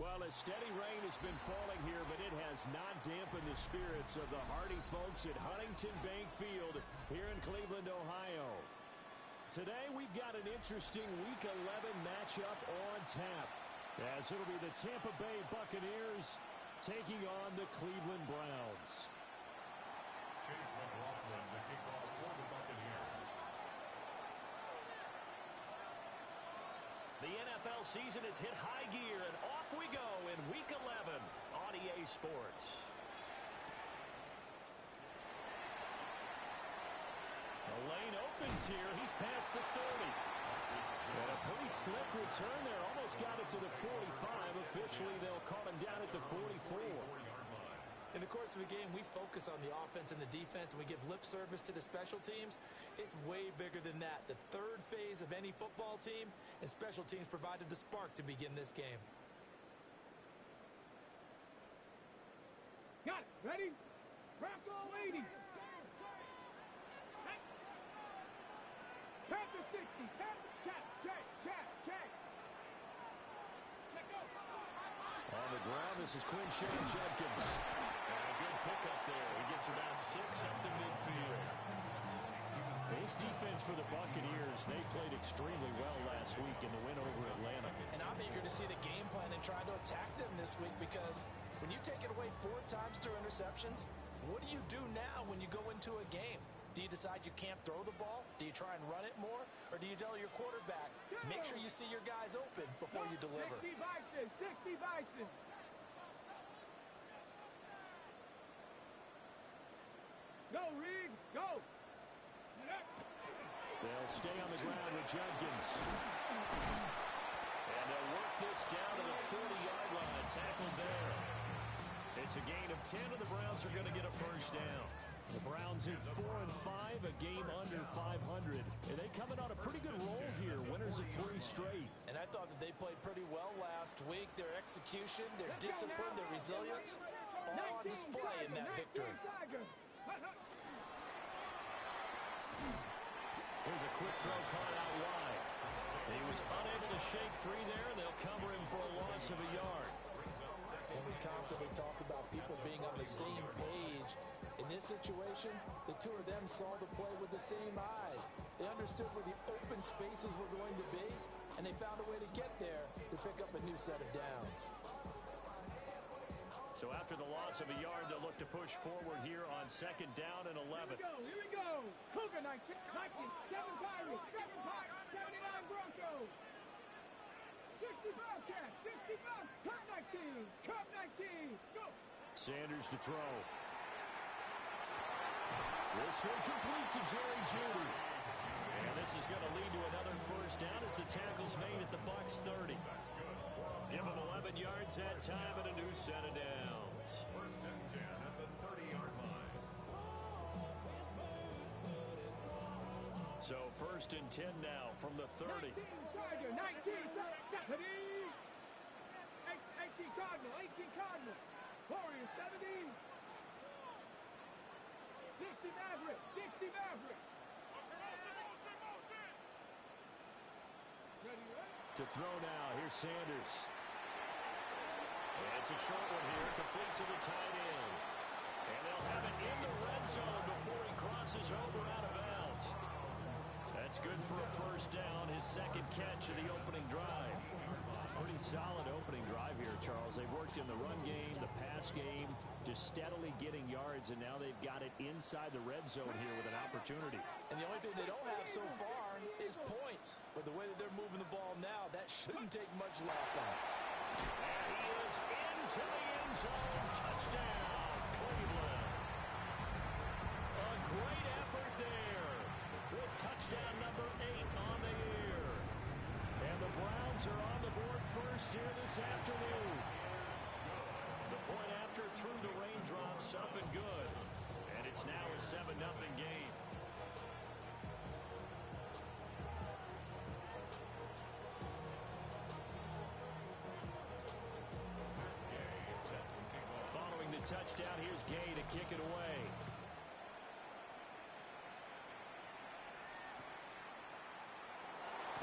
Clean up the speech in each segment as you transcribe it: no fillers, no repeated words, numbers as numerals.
Well, a steady rain has been falling here, but it has not dampened the spirits of the hardy folks at Huntington Bank Field here in Cleveland, Ohio. Today, we've got an interesting Week 11 matchup on tap, as it'll be the Tampa Bay Buccaneers taking on the Cleveland Browns. Chase McLaughlin to kick off for the Buccaneers. The NFL season has hit high gear, and off we go in Week 11 on EA Sports. The lane opens here. He's past the 30. And a pretty slick return there. Almost got it to the 45. Officially, they'll call him down at the 44. In the course of a game, we focus on the offense and the defense, and we give lip service to the special teams. It's way bigger than that. The third phase of any football team, and special teams provided the spark to begin this game. Got it. Ready? Bronco 80. Panther 60. Panther check. Let go. On the ground, this is Quinshon Judkins. And a good pickup there. He gets about 6 up the midfield. This defense for the Buccaneers, they played extremely well last week in the win over Atlanta. And I'm eager to see the game plan and try to attack them this week, because when you take it away 4 times through interceptions, what do you do now when you go into a game? Do you decide you can't throw the ball? Do you try and run it more? Or do you tell your quarterback, make sure you see your guys open before you deliver? 60 Bison. Go, Reed, go. They'll stay on the ground with Judkins. And they'll work this down to the 40-yard line. Tackled there. It's a gain of 10, and the Browns are going to get a first down. The Browns at 4-5, a game under 500. And they coming on a pretty good roll here, winners of 3 straight. And I thought that they played pretty well last week. Their execution, their discipline, their resilience, all on display in that victory. Here's a quick throw caught out wide. He was unable to shake free there, and they'll cover him for a loss of a yard. And we constantly talk about people being on the same page. In this situation, the two of them saw the play with the same eyes. They understood where the open spaces were going to be, and they found a way to get there to pick up a new set of downs. So after the loss of a yard, they'll look to push forward here on 2nd down and 11. Here we go. Cougar 19, 7 Pirates, 79 Broncos. 65 Cats, 65, Cup 19, go. Sanders to throw. This one complete to Jerry Jeudy. And this is going to lead to another first down as the tackle's made at the Bucs 30. Give them 11 yards that time and a new set of downs. 1st and 10 at the 30-yard line. So 1st and 10 now from the 30. 19 Tiger, 19 Stephanie. 18 Cardinal. Warriors 70. 60 Maverick. Ready? To throw now, here's Sanders. And it's a short one here, complete to the tight end. And they'll have it in the red zone before he crosses over out of bounds. That's good for a first down, his 2nd catch of the opening drive. Pretty solid opening drive here, Charles. They've worked in the run game, the pass game, just steadily getting yards, and now they've got it inside the red zone here with an opportunity. And the only thing they don't have so far is points. But the way that they're moving the ball now, that shouldn't take much offense. And he is into the end zone. Touchdown, Cleveland. A great effort there with touchdown number 8 on the year. And the Browns are on the board first here this afternoon. The point after through the raindrops up and good. And it's now a 7-0 game. Following the touchdown, here's Gay to kick it away.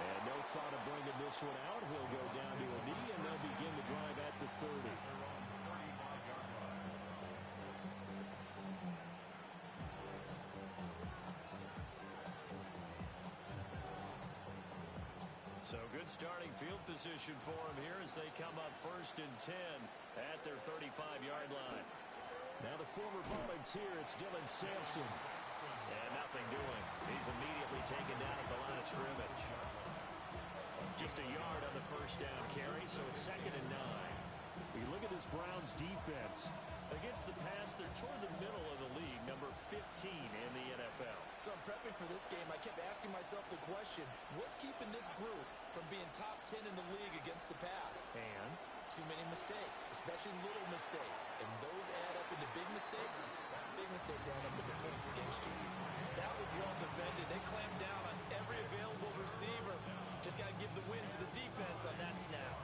And no thought of bringing this one out. He'll go down to a knee, and they'll begin the drive at the 30. So good starting field position for them here as they come up 1st and 10 at their 35-yard line. Now the former volunteer, it's Dylan Sampson. And nothing doing. He's immediately taken down at the line of scrimmage. Just a yard on the first down carry, so it's 2nd and 9. You look at this Browns defense. Against the pass, they're toward the middle of the league, number 15 in the NFL. So I'm prepping for this game. I kept asking myself the question, what's keeping this group from being top 10 in the league against the pass? And too many mistakes, especially little mistakes. And those add up into big mistakes. Big mistakes add up into points against you. That was well defended. They clamped down on every available receiver. Just got to give the win to the defense on that snap.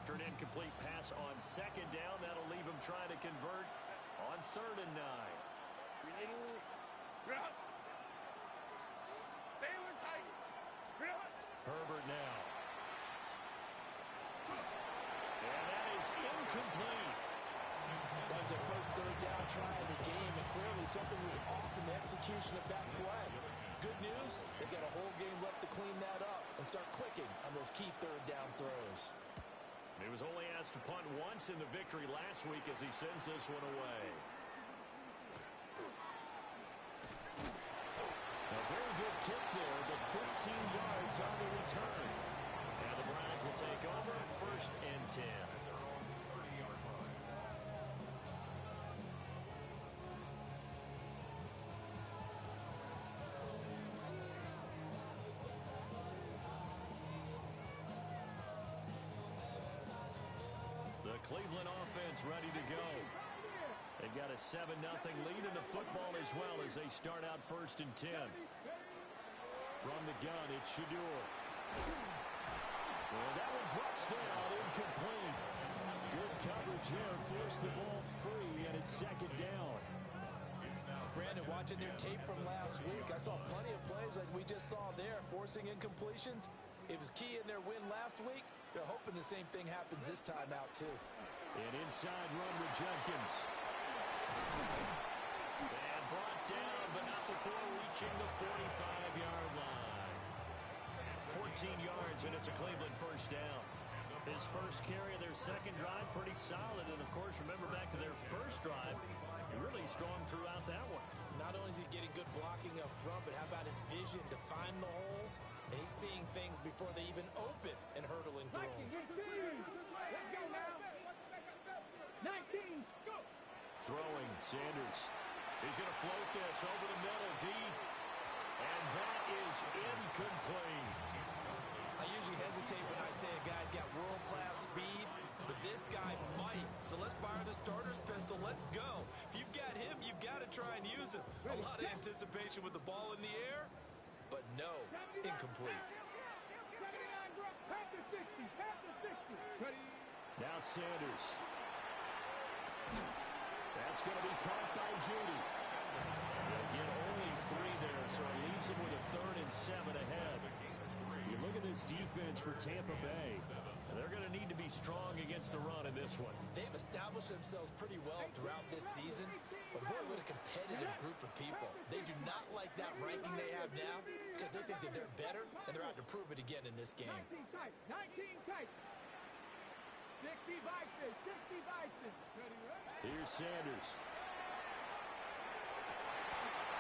After an incomplete pass on 2nd down, that'll leave him trying to convert on 3rd and 9. Herbert now. And that is incomplete. That was their first 3rd down try of the game, and clearly something was off in the execution of that play. Good news, they've got a whole game left to clean that up and start clicking on those key 3rd down throws. He was only asked to punt once in the victory last week as he sends this one away. A very good kick there, but 15 yards on the return. And the Browns will take over 1st and 10. The Cleveland offense ready to go. They've got a 7-0 lead in the football as well as they start out 1st and 10. From the gun, it's Shador. Well, that one drops down, incomplete. Good coverage here, forced the ball free, and it's 2nd down. Brandon, watching their tape from last week, I saw plenty of plays like we just saw there, forcing incompletions. It was key in their win last week. They're hoping the same thing happens this time out, too. An inside run with Jenkins. And brought down, but not before reaching the 45-yard line. 14 yards, and it's a Cleveland 1st down. His first carry of their 2nd drive, pretty solid. And, of course, remember back to their 1st drive, really strong throughout that one. Not only is he getting good blocking up front, but how about his vision to find the holes? And he's seeing things before they even open and hurdling through them. Let's go now. 19, go. Throwing, Sanders. He's going to float this over the middle, deep. And that is incomplete. I usually hesitate when I say a guy's got world-class speed, but this guy might. So let's fire the starter's pistol. Let's go. If you've got him, you've got to try and use him. A lot of anticipation with the ball in the air, but no, incomplete. 79, bro. Half the 60. Half the 60. Ready? Now Sanders. That's going to be caught by Judy. Again, only 3 there, so it leaves him with a 3rd and 7 ahead. You look at this defense for Tampa Bay. They're going to need to be strong against the run in this one. They've established themselves pretty well throughout this season, but boy, what a competitive group of people. They do not like that ranking they have now because they think that they're better, and they're out to prove it again in this game. 19 tight. 19 tight. 60 Vikings. 60 Vikings. Ready, ready? Here's Sanders.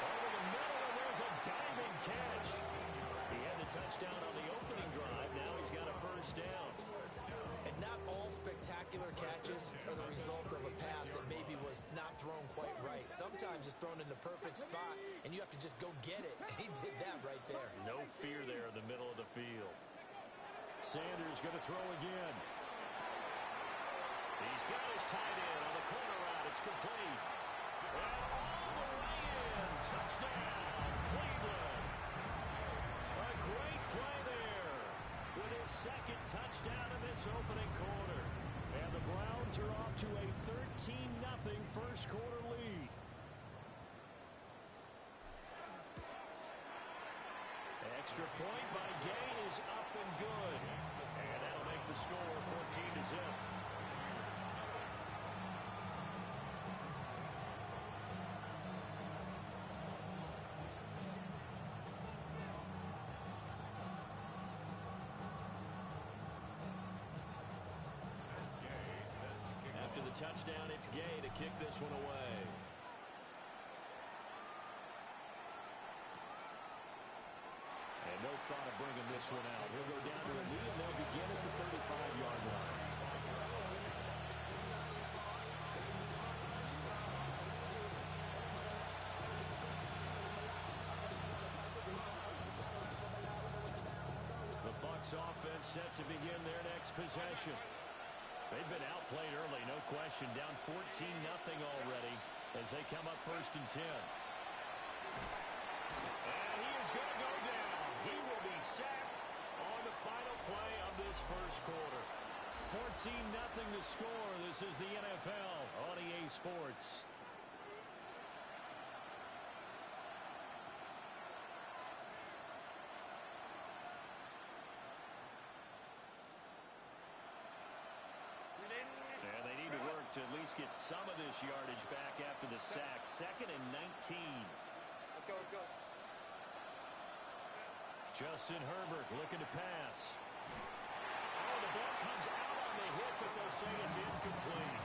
Over the middle, and there's a diving catch. He had the touchdown on the opening drive. Now he's got a 1st down. And not all spectacular catches are the result of a pass that maybe was not thrown quite right. Sometimes it's thrown in the perfect spot, and you have to just go get it. He did that right there. No fear there in the middle of the field. Sanders going to throw again. He's got his tight end on the corner route. It's complete. And all the way in. Touchdown, Cleveland. A great play there with his 2nd touchdown in this opening quarter. And the Browns are off to a 13-0 first quarter lead. extra point by Gay is up and good. And that'll make the score 14-0. After the touchdown, it's Gay to kick this one away. And no thought of bringing this one out. He'll go down to a knee, and they'll begin at the 35-yard line. The Bucs offense set to begin their next possession. They've been outplayed early, no question. Down 14-0 already as they come up 1st and 10. And he is going to go down. He will be sacked on the final play of this first quarter. 14-0 to score. This is the NFL on EA Sports. And they need to work to at least get some of this yardage back after the sack. 2nd and 19. Let's go, let's go. Justin Herbert looking to pass. Oh, the ball comes out on the hit, but they'll say it's incomplete.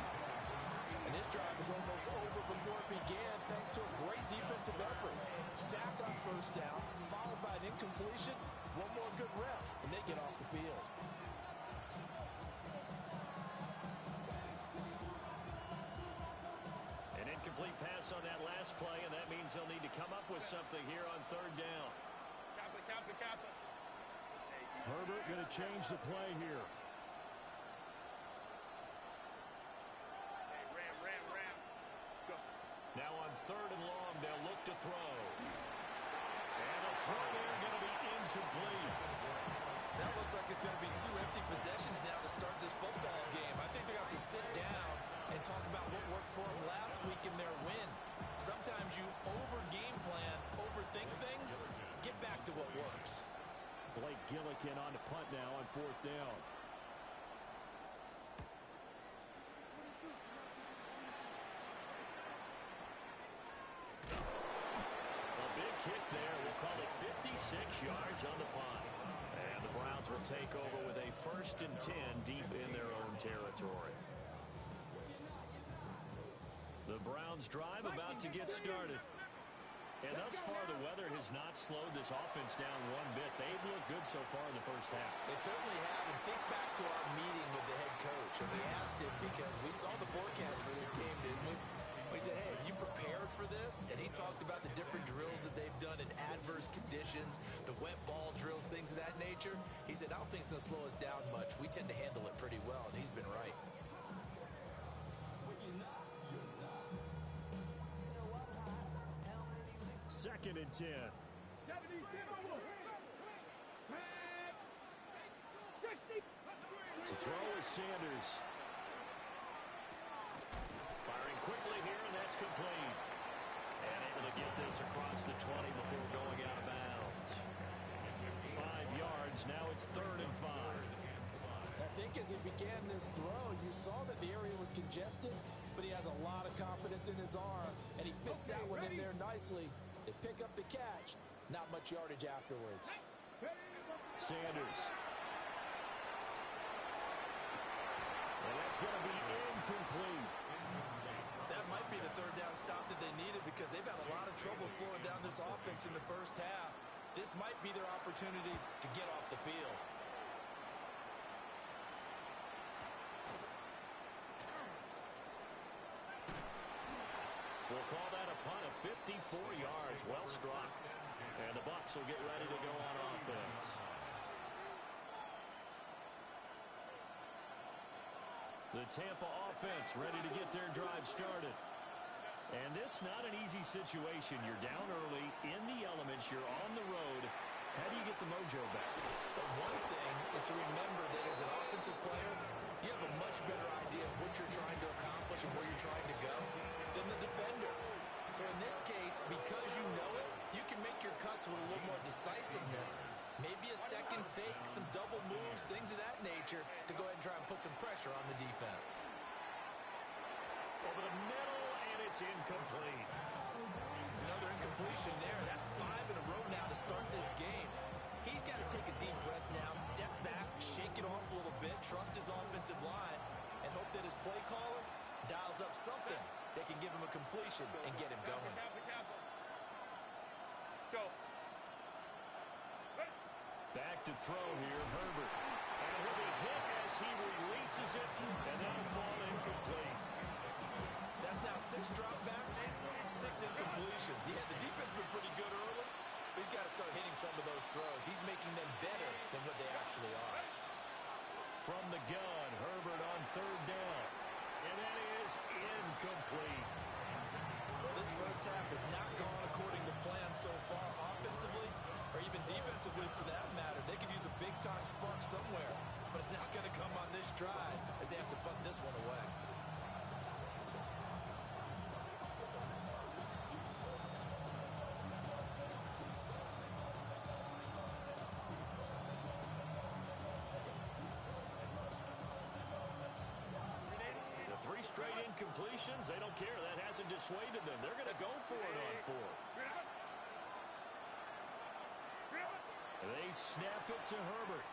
And this drive is almost over before it began thanks to a great defensive effort. Sack on 1st down, followed by an incompletion. One more good rep, and they get off the field. An incomplete pass on that last play, and that means they'll need to come up with something here on 3rd down. Cap it. Herbert going to change the play here. Hey, ram. Let's go. Now on 3rd and long, they'll look to throw. And the throw there going to be incomplete. That looks like it's going to be 2 empty possessions now to start this football game. I think they're going to have to sit down and talk about what worked for them last week in their win. Sometimes you over-game plan, overthink things. Get back to what works. Blake Gillikin on the punt now on 4th down. A big kick there. We'll call it 56 yards on the punt. And the Browns will take over with a 1st and 10 deep in their own territory. The Browns drive about to get started. And thus far, the weather has not slowed this offense down one bit. They've looked good so far in the first half. They certainly have. And think back to our meeting with the head coach. And we asked him because we saw the forecast for this game, didn't we? We said, hey, have you prepared for this? And he talked about the different drills that they've done in adverse conditions, the wet ball drills, things of that nature. He said, I don't think it's going to slow us down much. We tend to handle it pretty well, and he's been right. 2nd and 10. To throw is Sanders. Firing quickly here, and that's complete. And able to get this across the 20 before going out of bounds. 5 yards. Now it's 3rd and 5. I think as he began this throw, you saw that the area was congested, but he has a lot of confidence in his arm, and he fits that one in there nicely. They pick up the catch. Not much yardage afterwards. Sanders. And that's going to be incomplete. That might be the 3rd down stop that they needed because they've had a lot of trouble slowing down this offense in the first half. This might be their opportunity to get off the field. We'll call that a punt of 54 yards. Well struck. And the Bucs will get ready to go on offense. The Tampa offense ready to get their drive started. And this not an easy situation. You're down early, in the elements, you're on the road. How do you get the mojo back? But one thing is to remember that as an offensive player, you have a much better idea of what you're trying to accomplish and where you're trying to go than the defender. So in this case, because you know it, you can make your cuts with a little more decisiveness. second fake, some double moves, things of that nature to go ahead and try and put some pressure on the defense. Over the middle, and it's incomplete. Another incompletion there. That's 5 in a row now to start this game. He's got to take a deep breath now, step back, shake it off a little bit, trust his offensive line, and hope that his play caller dials up something that can give him a completion and get him going. Go. Back to throw here, Herbert. And he'll be hit as he releases it, and that'll fall incomplete. That's now 6 dropbacks, 6 incompletions. Yeah, the defense been pretty good early. He's got to start hitting some of those throws. He's making them better than what they actually are. From the gun, Herbert on 3rd down. And that is incomplete. Well, this first half has not gone according to plan so far offensively or even defensively for that matter. They could use a big-time spark somewhere, but it's not going to come on this drive as they have to punt this one away. The 3 straight incompletions, they don't care. That hasn't dissuaded them. They're going to go for it on 4th. They snap it to Herbert.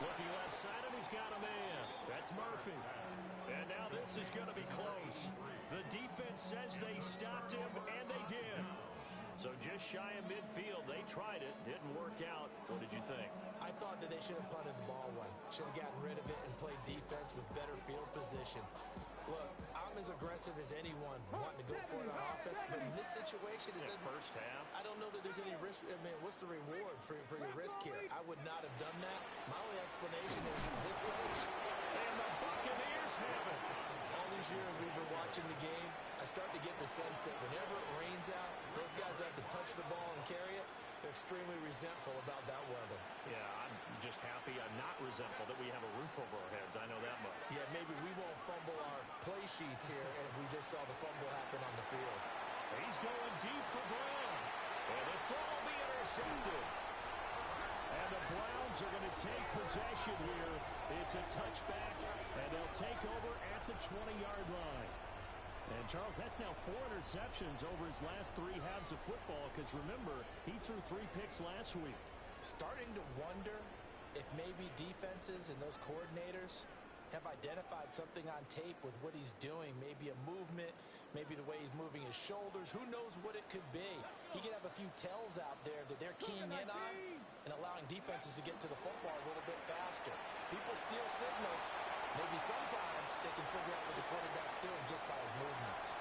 Looking left side, and he's got a man. That's Murphy. And now this is going to be close. The defense says they stopped him, and they did. So just shy of midfield. They tried it. Didn't work out. What did you think? I thought that they should have punted the ball away. Should have gotten rid of it and played defense with better field position. Look, I'm as aggressive as anyone wanting to go for it on offense, but in this situation, it doesn't. First half. I don't know that there's any risk. I mean, what's the reward for your risk here? I would not have done that. My only explanation is this coach. And the Buccaneers have it. All these years we've been watching the game, I start to get the sense that whenever it rains out, those guys have to touch the ball and carry it. They're extremely resentful about that weather. Yeah, I'm just happy. I'm not resentful that we have a roof over our heads. I know that much. Yeah, maybe we won't fumble our play sheets here as we just saw the fumble happen on the field. He's going deep for Brown. And this ball will be intercepted. And the Browns are going to take possession here. It's a touchback, and they'll take over at the 20-yard line. And, Charles, that's now 4 interceptions over his last 3 halves of football because, remember, he threw 3 picks last week. Starting to wonder if maybe defenses and those coordinators have identified something on tape with what he's doing. Maybe a movement, maybe the way he's moving his shoulders. Who knows what it could be? He could have a few tells out there that they're keying in on and allowing defenses to get to the football a little bit faster. People steal signals. Maybe sometimes they can figure out what the quarterback's doing just by his movements.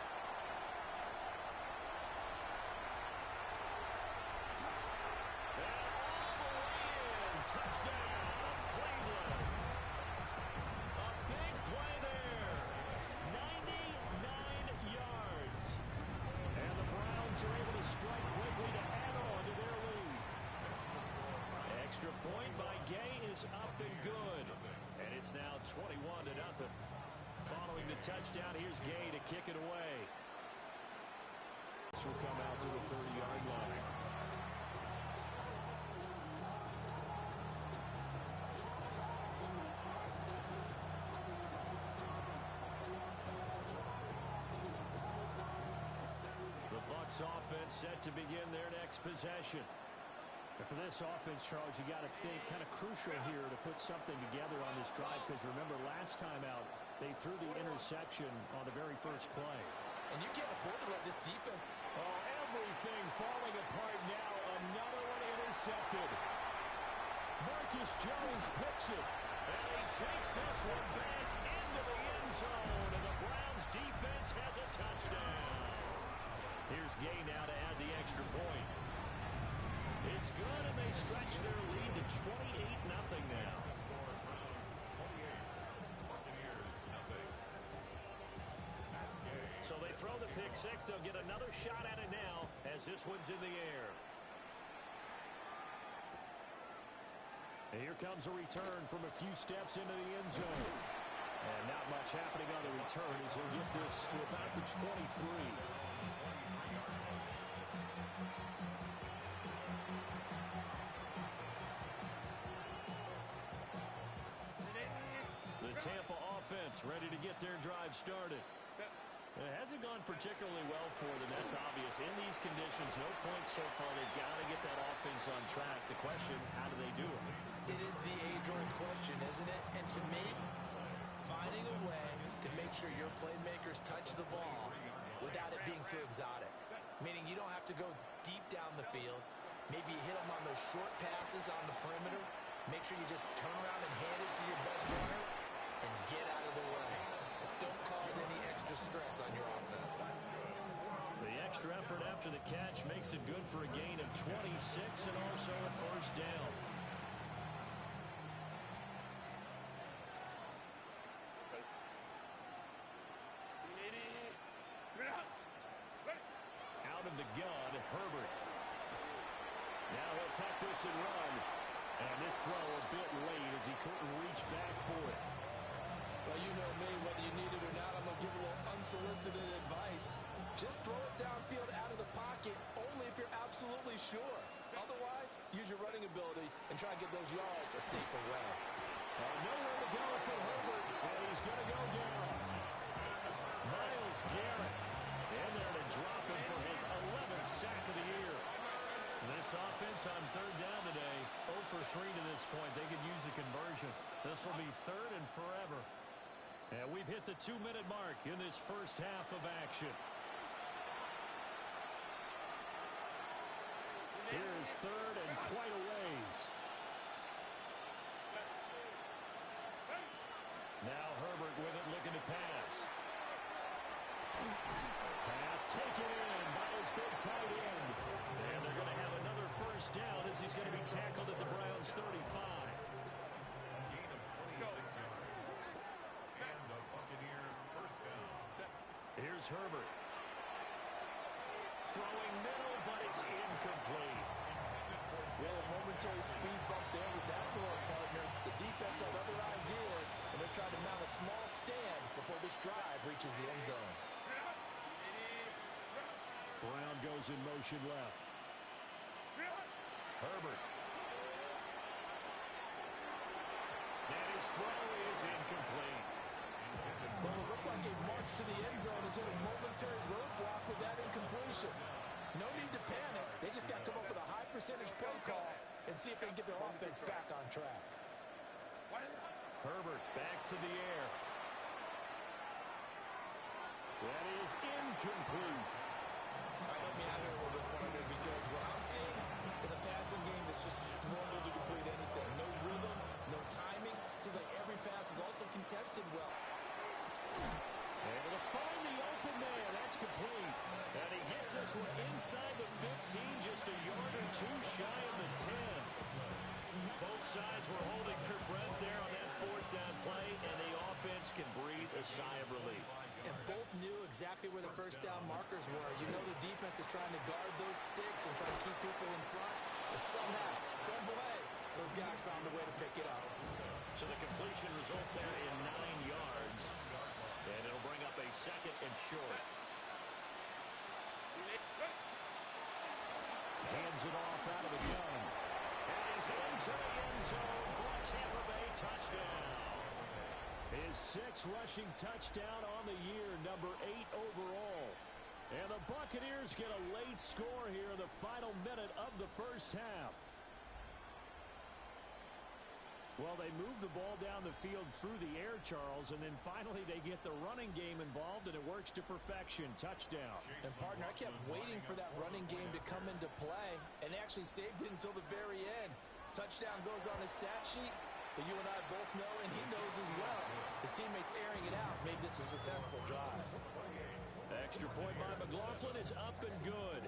And all the way in. Touchdown, Cleveland. A big play there. 99 yards. And the Browns are able to strike quickly to add on to their lead. Extra point by Gay is up and good. And it's now 21-0. Following the touchdown, here's Gay to kick it away. This will come out to the 30-yard line. The Bucs offense set to begin their next possession. And for this offense, Charles, you got to think kind of crucial here to put something together on this drive because remember last time out they threw the interception on the very first play. And you can't afford to let this defense. Oh, everything falling apart now. Another one intercepted. Marcus Jones picks it. And he takes this one back into the end zone. And the Browns defense has a touchdown. Here's Gay now to add the extra point. It's good, and they stretch their lead to 28-0 now. So they throw the pick six. They'll get another shot at it now as this one's in the air. And here comes a return from a few steps into the end zone. And not much happening on the return as he'll get this to about the 23. the Tampa offense ready to get their drive started. It hasn't gone particularly well for them, that's obvious. In these conditions, no points so far. They've got to get that offense on track. The question, how do they do it? It is the age-old question, isn't it? And to me, finding a way to make sure your playmakers touch the ball without it being too exotic. Meaning you don't have to go deep down the field. Maybe you hit them on those short passes on the perimeter. Make sure you just turn around and hand it to your best runner and get out of the way. Don't cause any extra stress on your offense. The extra effort after the catch makes it good for a gain of 26 and also a first down. Out of the gun, Herbert. Now he'll tuck this and run. And this throw a bit late as he couldn't reach back for it. Well, you know me, whether you need it or not, I'm going to give a little unsolicited advice. Just throw it downfield out of the pocket, only if you're absolutely sure. Otherwise, use your running ability and try to get those yards a safer way. Nowhere to go for Herbert, and he's going to go down. Myles Garrett in there to drop him for his 11th sack of the year. This offense on third down today, 0 for 3 to this point. They could use a conversion. This will be third and forever. And we've hit the 2-minute mark in this first half of action. Here's third and quite a ways. Now Herbert with it, looking to pass. Pass taken in by his big tight end. And they're going to have another first down as he's going to be tackled at the Browns' 35. Gain of 26 yards. And the Buccaneers first down. Here's Herbert. Throwing middle, but it's incomplete. Well, a momentary speed bump there with that throw, partner. The defense had other ideas, and they're trying to mount a small stand before this drive reaches the end zone. Brown goes in motion left. Herbert. And his throw is incomplete. Well, it looked like a march to the end zone is in a momentary roadblock with that incompletion. No need to panic. They just got to come up with a high percentage play call and see if they can get their offense back on track. Herbert back to the air. That is incomplete. All right, help me out here a little bit, partner, because what I'm seeing is a passing game that's just struggled to complete anything. No rhythm, no timing. Seems like every pass is also contested well. Able to find the open man. That's complete. And he gets this one inside the 15, just a yard or two shy of the 10. Both sides were holding their breath there on that fourth down play, and the offense can breathe a sigh of relief. And both knew exactly where the first down markers were. You know the defense is trying to guard those sticks and try to keep people in front. But somehow, some way, those guys found a way to pick it up. So the completion results there in 9 yards. And it'll bring up a second and short. Hands it off out of the gun. And he's into the end zone for a Tampa Bay touchdown. His 6th rushing touchdown on the year, number 8 overall. And the Buccaneers get a late score here in the final minute of the first half. Well, they move the ball down the field through the air, Charles, and then finally they get the running game involved, and it works to perfection. Touchdown. And, partner, I kept waiting for that running game to come into play, and they actually saved it until the very end. Touchdown goes on his stat sheet, but you and I both know, and he knows as well, his teammates airing it out made this a successful drive. Extra point by McLaughlin is up and good,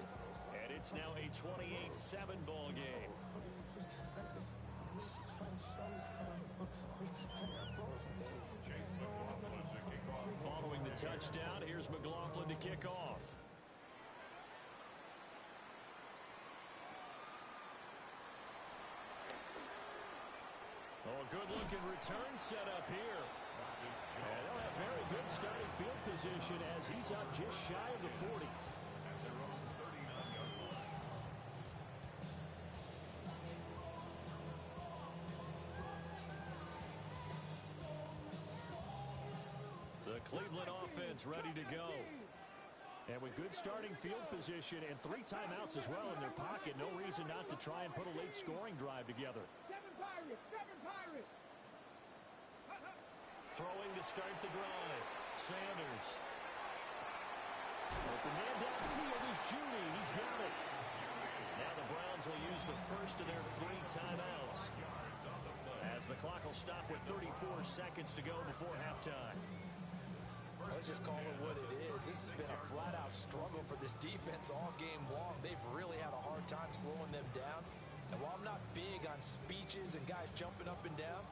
and it's now a 28-7 ball game. Following the touchdown, here's McLaughlin to kick off. Oh, a good-looking return set up here. And they'll have very good starting field position as he's up just shy of the 40. Cleveland offense ready to go. And with good starting field position and 3 timeouts as well in their pocket, no reason not to try and put a late scoring drive together. 7 Pirates, 7 Pirates. Throwing to start the drive. Sanders. But the man downfield is Judy. He's got it. Now the Browns will use the first of their 3 timeouts, as the clock will stop with 34 seconds to go before halftime. Let's just call it what it is. This has been a flat-out struggle for this defense all game long. They've really had a hard time slowing them down. And while I'm not big on speeches and guys jumping up and down,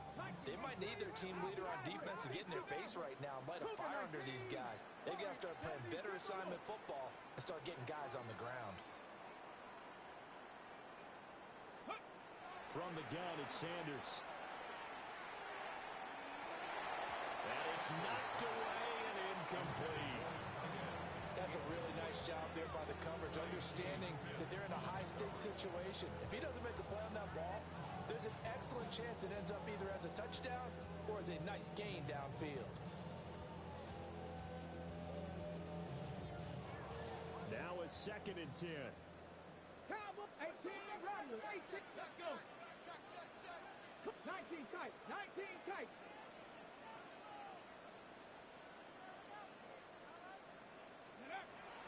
they might need their team leader on defense to get in their face right now and light a fire under these guys. They've got to start playing better assignment football and start getting guys on the ground. From the gun, it's Sanders. And it's knocked away and incomplete. That's a really nice job there by the coverage, understanding that they're in a high-stakes situation. If he doesn't make a play on that ball, there's an excellent chance it ends up either as a touchdown or as a nice gain downfield. Now a 2nd and 10. Cowboy, 18 runners, 18, let's go. 19 tight, 19 tight.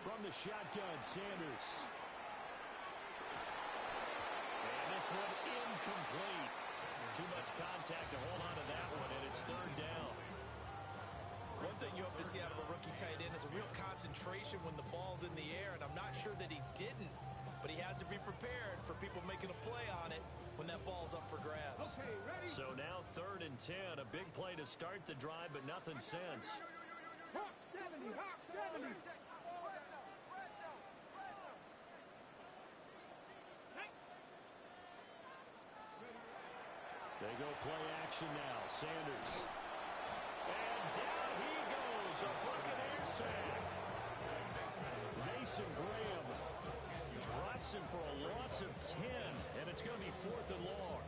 From the shotgun, Sanders. And this one incomplete. Too much contact to hold on to that one, and it's 3rd down. One thing you hope to see out of a rookie tight end is a real concentration when the ball's in the air, and I'm not sure that he didn't, but he has to be prepared for people making a play on it when that ball's up for grabs. Okay, ready? So now 3rd and 10, a big play to start the drive, but nothing since. Hawk 70, Hawk 70. They go play action now. Sanders. And down he goes. A Buccaneer sack. Mason Graham drops him for a loss of 10. And it's going to be 4th and long.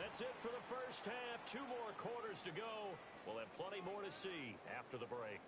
That's it for the first half. 2 more quarters to go. We'll have plenty more to see after the break.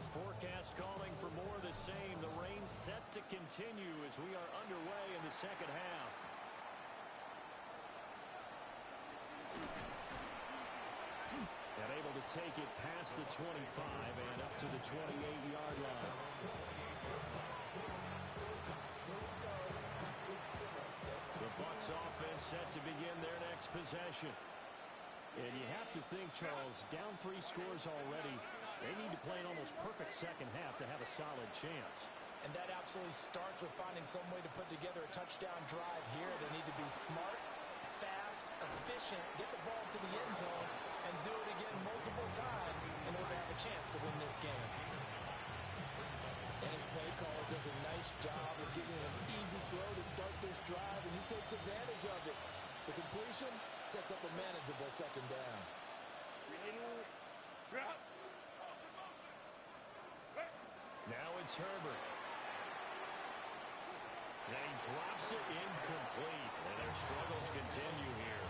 Forecast calling for more of the same. The rain set to continue as we are underway in the 2nd half. And able to take it past the 25 and up to the 28-yard line. The Bucs offense set to begin their next possession. And you have to think, Charles, down 3 scores already. They need to play an almost perfect 2nd half to have a solid chance. And that absolutely starts with finding some way to put together a touchdown drive here. They need to be smart, fast, efficient, get the ball to the end zone, and do it again multiple times in order to have a chance to win this game. And his play caller does a nice job of giving him an easy throw to start this drive, and he takes advantage of it. The completion sets up a manageable 2nd down. Now it's Herbert. And he drops it incomplete. And their struggles continue here.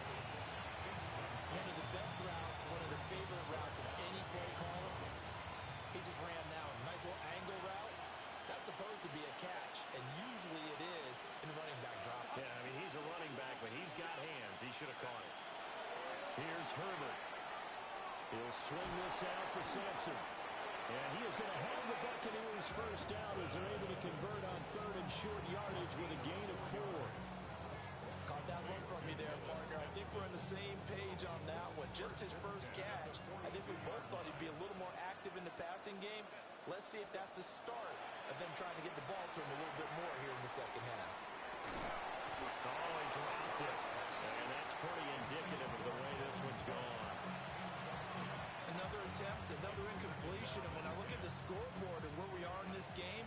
One of the best routes, one of the favorite routes of any play caller. He just ran that one. Nice little angle route. That's supposed to be a catch, and usually it is in running back drop. Yeah, I mean, he's a running back, but he's got hands. He should have caught it. Here's Herbert. He'll swing this out to Sampson. And he is going to have the Buccaneers first down as they're able to convert on 3rd and short yardage with a gain of 4. Caught that look from me there, partner. I think we're on the same page on that one. Just his first catch. I think we both thought he'd be a little more active in the passing game. Let's see if that's the start of them trying to get the ball to him a little bit more here in the 2nd half. Oh, he dropped it. And that's pretty indicative of the way this one's gone. Another attempt, another incompletion. And when I look at the scoreboard and where we are in this game,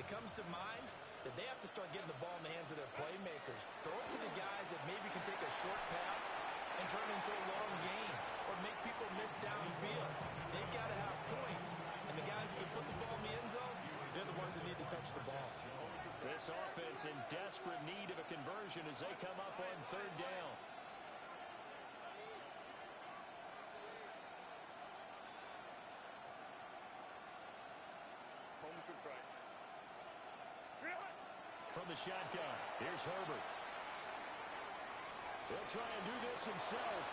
it comes to mind that they have to start getting the ball in the hands of their playmakers. Throw it to the guys that maybe can take a short pass and turn it into a long game or make people miss downfield. They've got to have points. And the guys who can put the ball in the end zone, they're the ones that need to touch the ball. This offense in desperate need of a conversion as they come up on third down. From the shotgun, here's Herbert. He'll try and do this himself.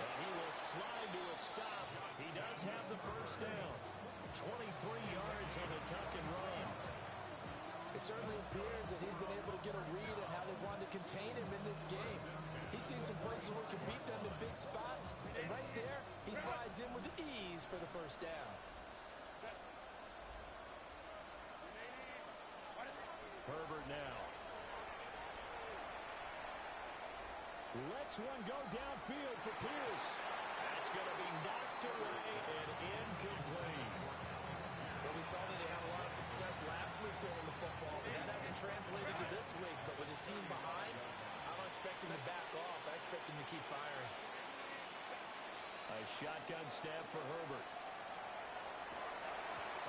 And he will slide to a stop. He does have the first down. 23 yards on the tuck and run. It certainly appears that he's been able to get a read on how they wanted to contain him in this game. He's seen some places where he can beat them in big spots. And right there, he slides in with ease for the first down. Herbert now. Lets one go downfield for Pierce. That's going to be knocked away and incomplete. Well, we saw that they had a lot of success last week throwing the football, but that hasn't translated to this week. But with his team behind, I don't expect him to back off. I expect him to keep firing. A shotgun snap for Herbert.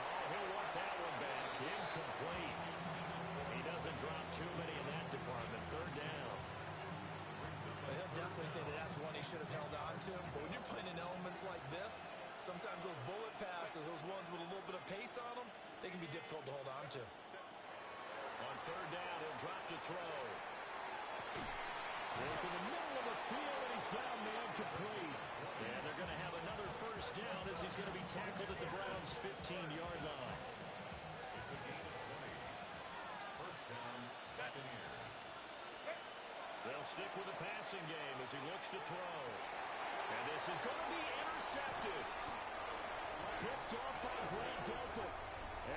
Oh, he'll want that one back. Incomplete. He doesn't drop too many in that department. Third down. Well, he'll definitely say that that's one he should have held on to. But when you're playing in elements like this, sometimes those bullet passes, those ones with a little bit of pace on them, they can be difficult to hold on to. On third down, he'll drop to throw. Look in the middle of the field, and he's got a man complete. And they're going to have another first down as he's going to be tackled at the Browns' 15-yard line. It's a gain of 20. First down, Buccaneers. They'll stick with the passing game as he looks to throw. And this is going to be intercepted. Picked off by Grant Delpit.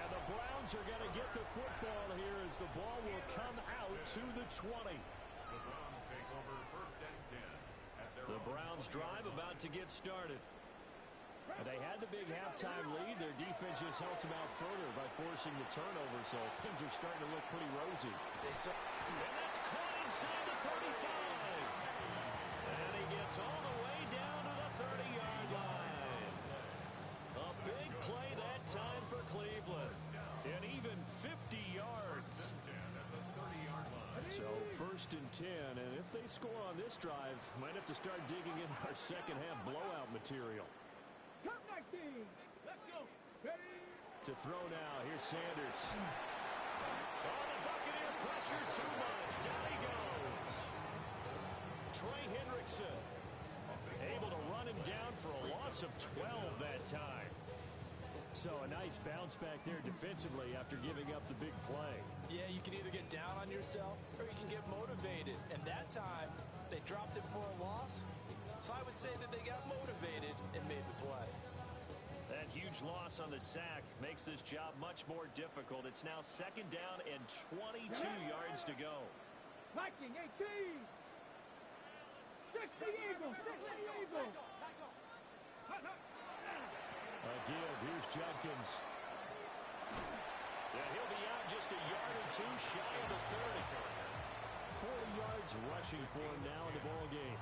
And the Browns are going to get the football here as the ball will come out to the 20. The Browns take over first and 10 at their The Browns drive about to get started. And they had the big halftime lead. Their defense just helped them out further by forcing the turnover, so things are starting to look pretty rosy. And that's caught inside the 35. And he gets all the way down to the 30-yard line. A big play that time for Cleveland. And even 50 yards. So first and 10, and if they score on this drive, might have to start digging in our second half blowout material. Come 19. Let's go. Ready? To throw now, here's Sanders. Oh, the Buccaneer pressure too much. Down he goes. Trey Hendrickson able to run him down for a loss of 12 that time. So a nice bounce back there defensively after giving up the big play. Yeah, you can either get down on yourself or you can get motivated. And that time, they dropped it for a loss. So I would say that they got motivated and made the play. That huge loss on the sack makes this job much more difficult. It's now second down and 22 yards to go. Viking 18. Stick the Eagles. Stick the Eagles. A give. Here's Judkins. Yeah, he'll be out just a yard or two shy of the 30. 40 yards rushing for him now in the ball game.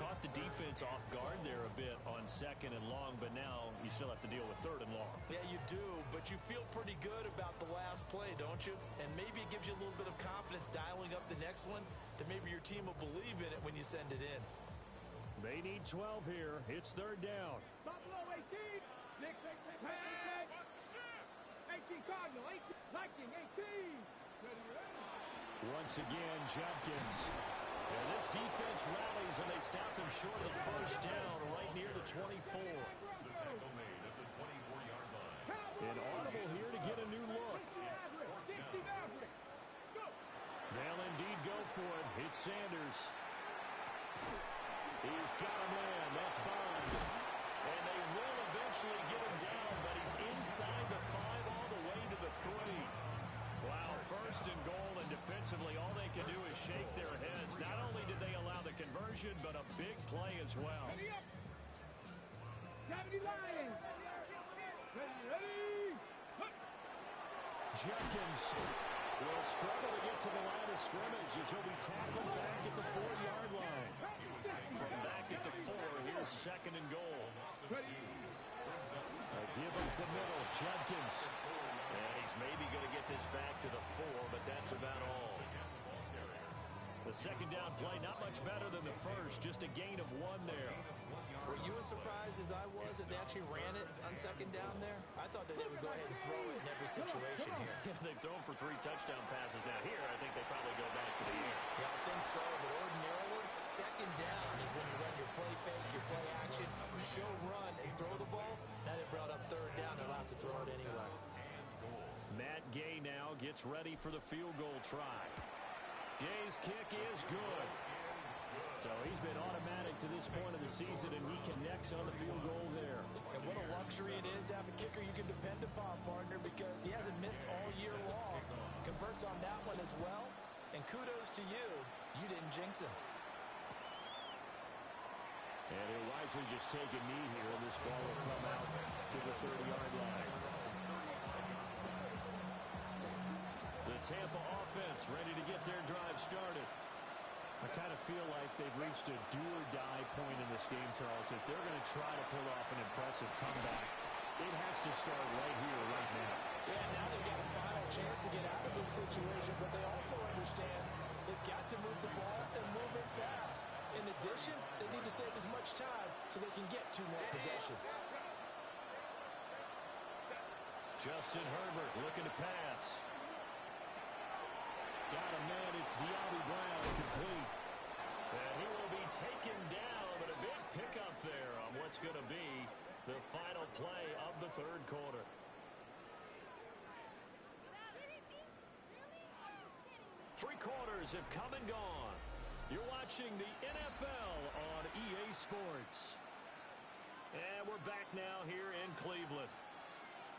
Caught the defense off guard there a bit on second and long, but now you still have to deal with third and long. Yeah, you do, but you feel pretty good about the last play, don't you? And maybe it gives you a little bit of confidence dialing up the next one that maybe your team will believe in it when you send it in. They need 12 here. It's third down. Buffalo 18. 6, 18 Cardinal. 18. Viking 18. Once again, Judkins. And this defense rallies and they stop him short of the first down right near the 24. The tackle made at the 24-yard line. An audible here to get a new look. They'll indeed go for it. It's Sanders. He's got a man. That's Bond. And they will eventually get him down, but he's inside the 5 all the way to the 3. Wow, first first and goal, and defensively, all they can do is shake their heads. Not only did they allow the conversion, but a big play as well. Ready up. 70 Lions. Ready. Jenkins will struggle to get to the line of scrimmage as he'll be tackled back at the 4-yard line. From back at the 4, here's second and goal. A give up the middle, Jenkins. And he's maybe going to get this back to the 4, but that's about all. The second down play, not much better than the first, just a gain of 1 there. Were you as surprised as I was that they actually ran it on second down there? I thought that they would go ahead and throw it in every situation here. They've thrown for 3 touchdown passes now. Here, I think they probably go back to the air. Yeah, I think so, but ordinarily, second down is when you run your play fake, your play action, show run, and throw the ball. Now they brought up third down. They'll have to throw it anyway. Matt Gay now gets ready for the field goal try. Gay's kick is good. So he's been automatic to this point of the season, and he connects on the field goal there. And what a luxury it is to have a kicker you can depend upon, partner, because he hasn't missed all year long. Converts on that one as well. And kudos to you. You didn't jinx him. And he'll wisely just take a knee here, and this ball will come out to the 30-yard line. The Tampa offense ready to get their drive started. I kind of feel like they've reached a do-or-die point in this game, Charles. If they're going to try to pull off an impressive comeback, it has to start right here, right now. Yeah, now they've got a final chance to get out of this situation, but they also understand they've got to move the ball and move it fast. In addition, they need to save as much time so they can get 2 more possessions. Justin Herbert looking to pass. Got a man, it's De'Ami Brown, complete. And he will be taken down, but a big pickup there on what's going to be the final play of the third quarter. Three quarters have come and gone. You're watching the NFL on EA Sports. And we're back now here in Cleveland.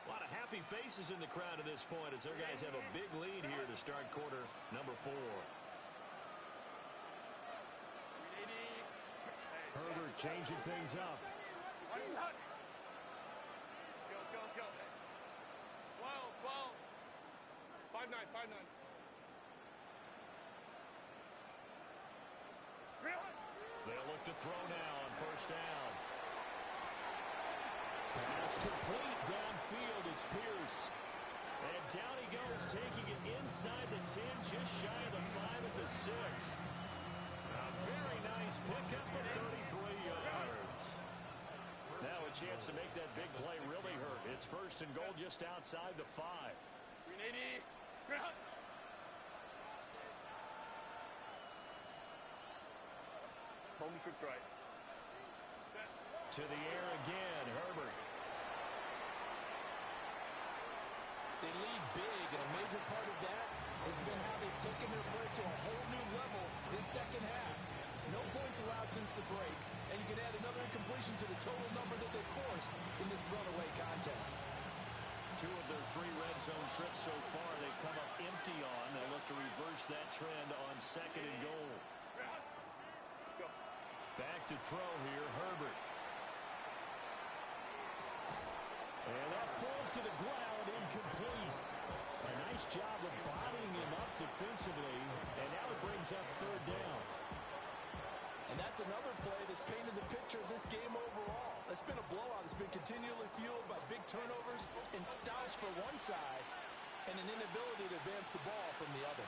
A lot of happy faces in the crowd at this point as their guys have a big lead here to start quarter number 4. Herbert changing things up. Go. 12. 5-9. They'll look to throw now on first down. Pass complete downfield. It's Pierce. And down he goes, taking it inside the 10, just shy of the 5 at the 6. A very nice pickup of 33 yards. Now a chance to make that big play really hurt. It's first and goal just outside the 5. Home trips right. To the air again, Herbert. They lead big, and a major part of that has been how they've taken their play to a whole new level this second half. No points allowed since the break, and you can add another incompletion to the total number that they forced in this runaway contest. 2 of their 3 red zone trips so far they've come up empty on. They'll look to reverse that trend on second and goal. Back to throw here, Herbert. And that falls to the ground, incomplete. A nice job of bodying him up defensively, and now it brings up third down. And that's another play that's painted the picture of this game overall. It's been a blowout. It's been continually fueled by big turnovers and stops for one side and an inability to advance the ball from the other.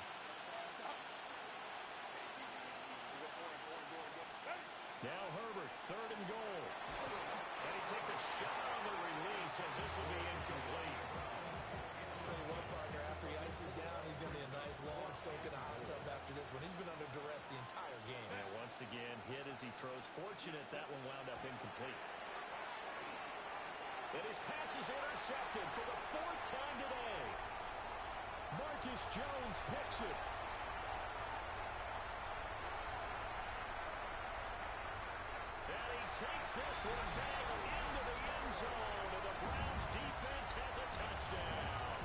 Now Herbert, third and goal. And he takes a shot on the release as this will be incomplete. I'll tell you what, partner, after he ices down, he's going to be a nice long soak in a hot tub after this one. He's been under duress the entire game. And once again, hit as he throws. Fortunate that one wound up incomplete. And his pass is intercepted for the 4th time today. Marcus Jones picks it. And he takes this one back into the end zone. And the Browns defense has a touchdown.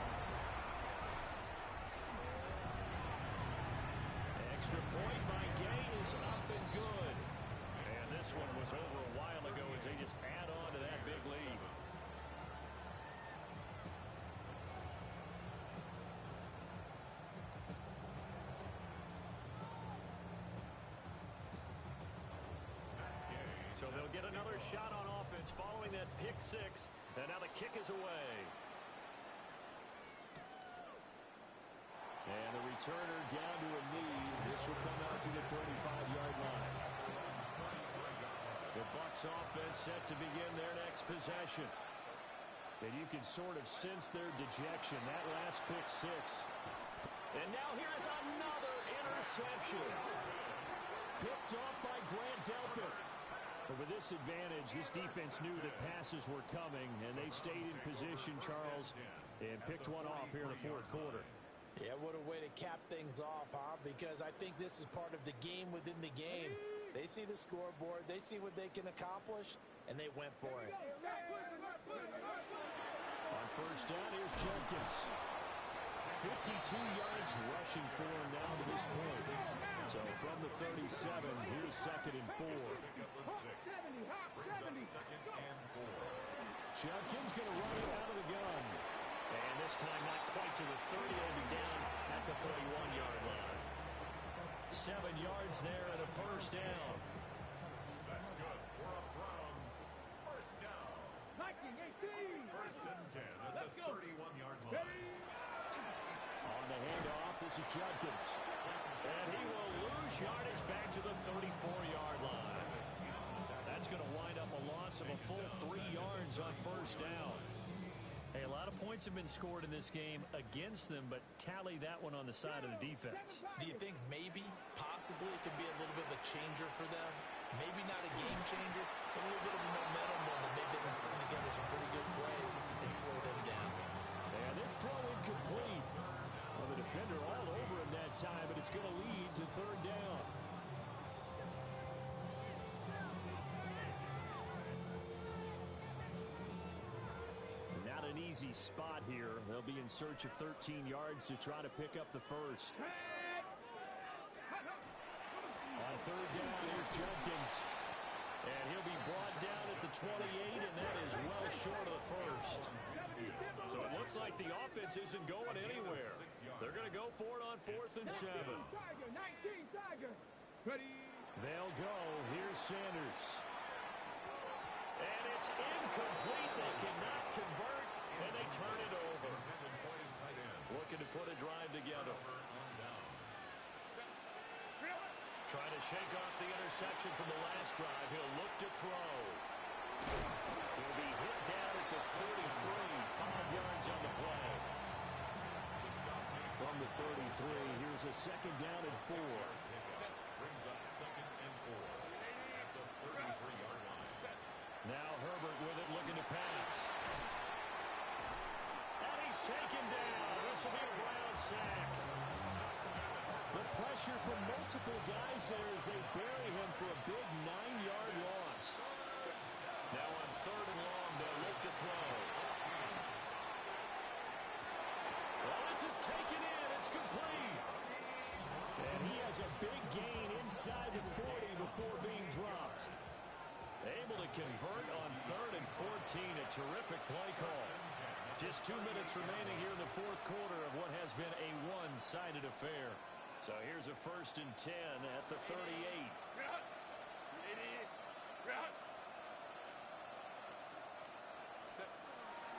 extra point by Gay is up and good. And this one was over a while ago as they just add on to that big lead. So they'll get another shot on offense following that pick six. And now the kick is away. And the returner down to a knee. This will come out to the 35-yard line. The Bucs offense set to begin their next possession. And you can sort of sense their dejection. That last pick six. And now here is another interception. Picked off by Grant Delpit. But with this advantage, this defense knew that passes were coming, and they stayed in position, Charles, and picked one off here in the fourth quarter. Yeah, what a way to cap things off, huh? Because I think this is part of the game within the game. They see the scoreboard, they see what they can accomplish, and they went for it. On first down, here's Jenkins. 52 yards rushing for him now to this point. So from the 37, here's second and 4. Jenkins going to run it out of the gun. And this time not quite to the 30. He'll be down at the 31-yard line. 7 yards there and a first down. That's good for a Browns first down. 19, 18. First and 10 at the 31-yard line. On the handoff, this is Jenkins. And he will lose yardage back to the 34-yard line. That's going to wind up a loss of a full 3 yards on first down. Hey, a lot of points have been scored in this game against them, but tally that one on the side of the defense. Do you think maybe, possibly, it could be a little bit of a changer for them? Maybe not a game changer, but a little bit of a momentum one that maybe they can string together some pretty good plays and slow them down. And this throw incomplete. Well, the defender all over him that time, but it's going to lead to third down. Not an easy spot here. They'll be in search of 13 yards to try to pick up the first. On third down, here's Jenkins. And he'll be brought down at the 28, and that is well short of the first. So it looks like the offense isn't going anywhere. They're going to go for it on 4th and 7. They'll go. Here's Sanders. And it's incomplete. They cannot convert, and they turn it over. Looking to put a drive together. Trying to shake off the interception from the last drive. He'll look to throw. He'll be hit down at the 43. 5 yards on the play. From the 33, here's a second down and 4. Brings up second and 4 at the 33-yard line. Now Herbert with it, looking to pass. And he's taken down. This will be a Brown sack. The pressure from multiple guys there as they bury him for a big 9-yard loss. Now on third and long, they'll look to throw. Well, this is taken in. It's complete. And he has a big gain inside the 40 before being dropped. Able to convert on third and 14. A terrific play call. Just 2 minutes remaining here in the fourth quarter of what has been a one-sided affair. So here's a first and 10 at the 38.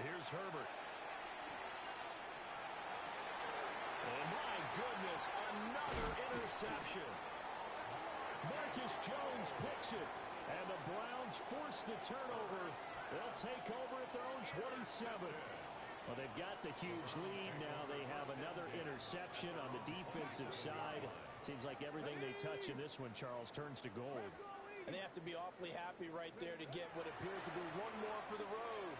Here's Herbert. Oh, my goodness, another interception. Marcus Jones picks it, and the Browns force the turnover. They'll take over at their own 27. Well, they've got the huge lead now. They have another interception on the defensive side. Seems like everything they touch in this one, Charles, turns to gold. And they have to be awfully happy right there to get what appears to be one more for the road.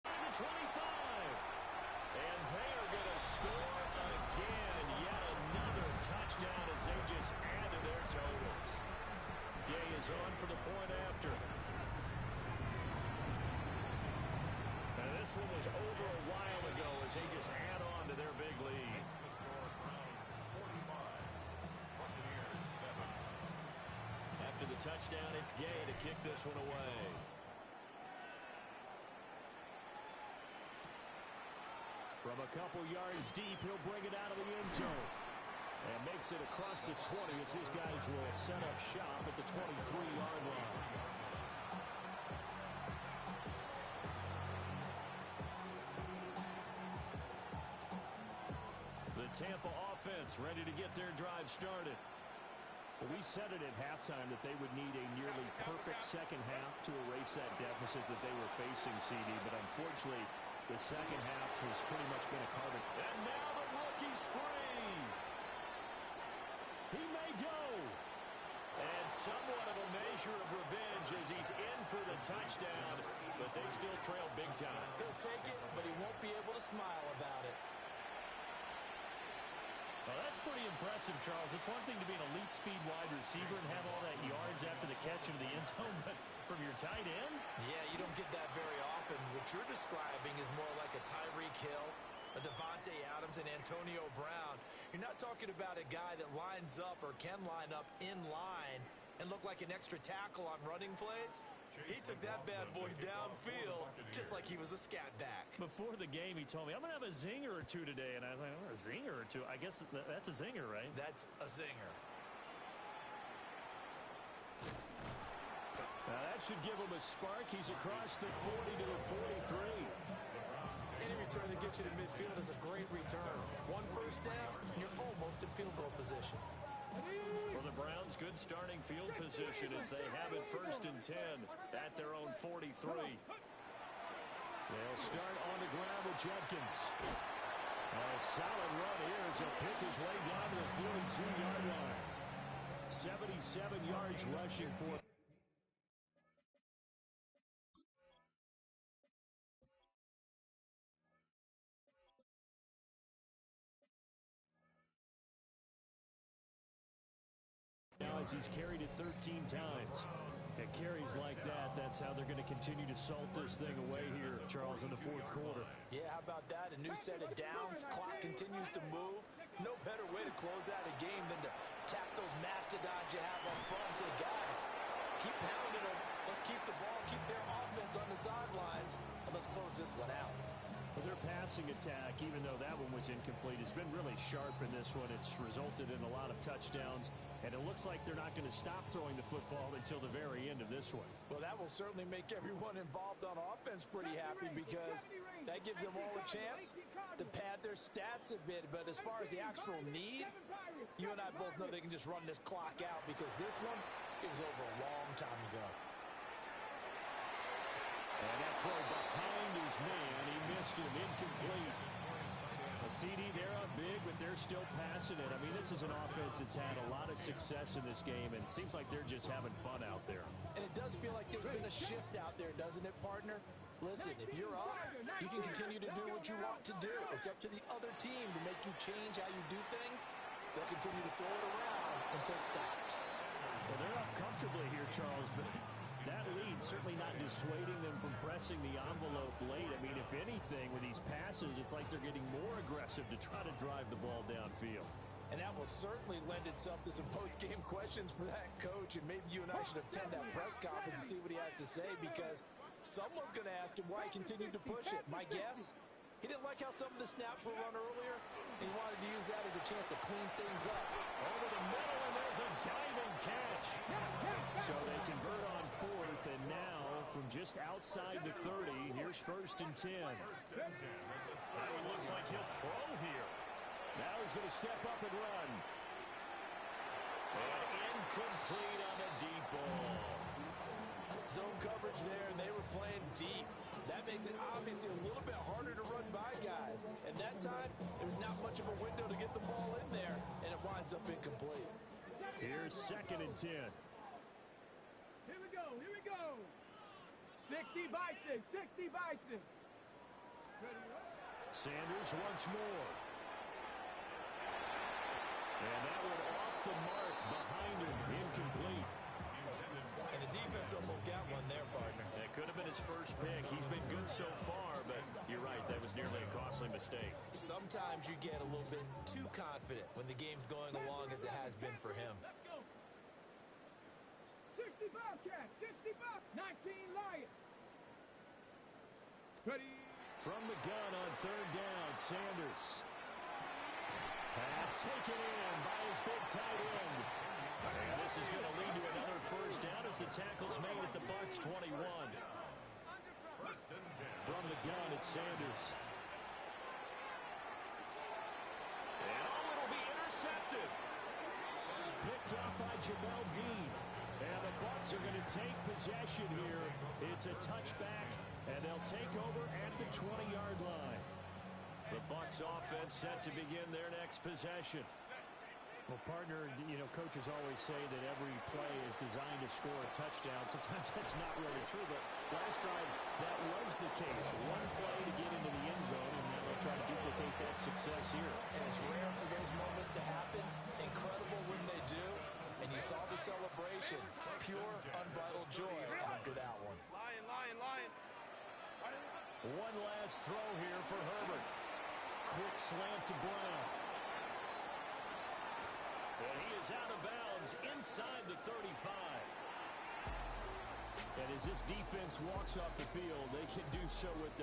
The 25. And they are going to score again. And yet another touchdown as they just add to their totals. Gay is on for the point after. And this one was over a while ago as as they just add on to their big lead. The score, Browns 45, Buccaneers 7. After the touchdown, it's Gay to kick this one away. From a couple yards deep, he'll bring it out of the end zone. And makes it across the 20 as his guys will set up shop at the 23-yard line. The Tampa offense ready to get their drive started. Well, we said it at halftime that they would need a nearly perfect second half to erase that deficit that they were facing, CD. But unfortunately, the second half has pretty much been a carbon. And now the rookie's free. He may go. And somewhat of a measure of revenge as he's in for the touchdown. But they still trail big time. He'll take it, but he won't be able to smile about it. Well, that's pretty impressive, Charles. It's one thing to be an elite speed wide receiver and have all that yards after the catch into the end zone, but from your tight end? Yeah, you don't get that very often. What you're describing is more like a Tyreek Hill, a Devontae Adams, and Antonio Brown. You're not talking about a guy that lines up or can line up in line and look like an extra tackle on running plays. He took that bad boy downfield just like he was a scat back. Before the game, he told me, I'm going to have a zinger or two today. And I was like, oh, a zinger or two? I guess that's a zinger, right? That's a zinger. Now, that should give him a spark. He's across the 40 to the 43. Any return that gets you to midfield is a great return. One first down, and you're almost in field goal position. For the Browns, good starting field position as they have it 1st and 10 at their own 43. They'll start on the ground with Jenkins. A solid run here as he'll pick his way down to the 42-yard line. 77 yards rushing for. Now as he's carried it 13 times. At carries like that, that's how they're going to continue to salt this thing away here, Charles, in the 4th quarter. Yeah, how about that? A new set of downs. Clock continues to move. No better way to close out a game than to tap those mastodons you have up front and say, guys, keep pounding them. Let's keep the ball, keep their offense on the sidelines, and let's close this one out. Well, their passing attack, even though that one was incomplete, has been really sharp in this one. It's resulted in a lot of touchdowns, and it looks like they're not going to stop throwing the football until the very end of this one. Well, that will certainly make everyone involved on offense pretty happy because that gives them all a chance to pad their stats a bit. But as far as the actual need, you and I both know they can just run this clock out because this one, it was over a long time ago. And that throw behind his man, he missed him, incomplete. A CD, they're up big, but they're still passing it. I mean, this is an offense that's had a lot of success in this game, and it seems like they're just having fun out there. And it does feel like there's been a shift out there, doesn't it, partner? Listen, if you're up, you can continue to do what you want to do. It's up to the other team to make you change how you do things. They'll continue to throw it around until stopped. Well, they're up comfortably here, Charles, but that lead certainly not dissuading them from pressing the envelope late. I mean, if anything, with these passes, it's like they're getting more aggressive to try to drive the ball downfield. And that will certainly lend itself to some post-game questions for that coach, and maybe you and I should attend that press conference to see what he has to say, because someone's going to ask him why he continued to push it. My guess, he didn't like how some of the snaps were run earlier, and he wanted to use that as a chance to clean things up. Over the middle, and there's a diving catch. So they convert on 4th, and now from just outside the 30, here's 1st and 10. Now it looks like he'll throw here. Now he's going to step up and run. And incomplete on a deep ball. Zone coverage there, and they were playing deep. That makes it obviously a little bit harder to run by guys. And that time, there was not much of a window to get the ball in there, and it winds up incomplete. Here's 2nd and 10. Here we go, here we go. 60 by 6, 60 by 6. Sanders once more. And that one off the mark behind him, incomplete. And the defense almost got one there, partner. That could have been his first pick. He's been good so far, but You're right. That was nearly a costly mistake. Sometimes you get a little bit too confident when the game's going along as it has been for him. Let's go. 60 Bobcats, 60 Bucs, 19 Lions. Ready. From the gun on third down, Sanders. Pass taken in by his big tight end. And this is going to lead to another first down as the tackle's made at the Bucs 21. From the gun, it's Sanders. And it'll be intercepted. Picked up by Jamel Dean. And the Bucs are going to take possession here. It's a touchback, and they'll take over at the 20-yard line. The Bucs offense set to begin their next possession. Well, partner, coaches always say that every play is designed to score a touchdown. Sometimes that's not really true, but last time that was the case. One play to get into the end zone, and then they'll try to duplicate that success here. And it's rare for those moments to happen. Incredible when they do. And you saw the celebration. Pure, unbridled joy after that one. Lion. One last throw here for Herbert. Quick slant to Brown. And he is out of bounds inside the 35. And as this defense walks off the field, they can do so with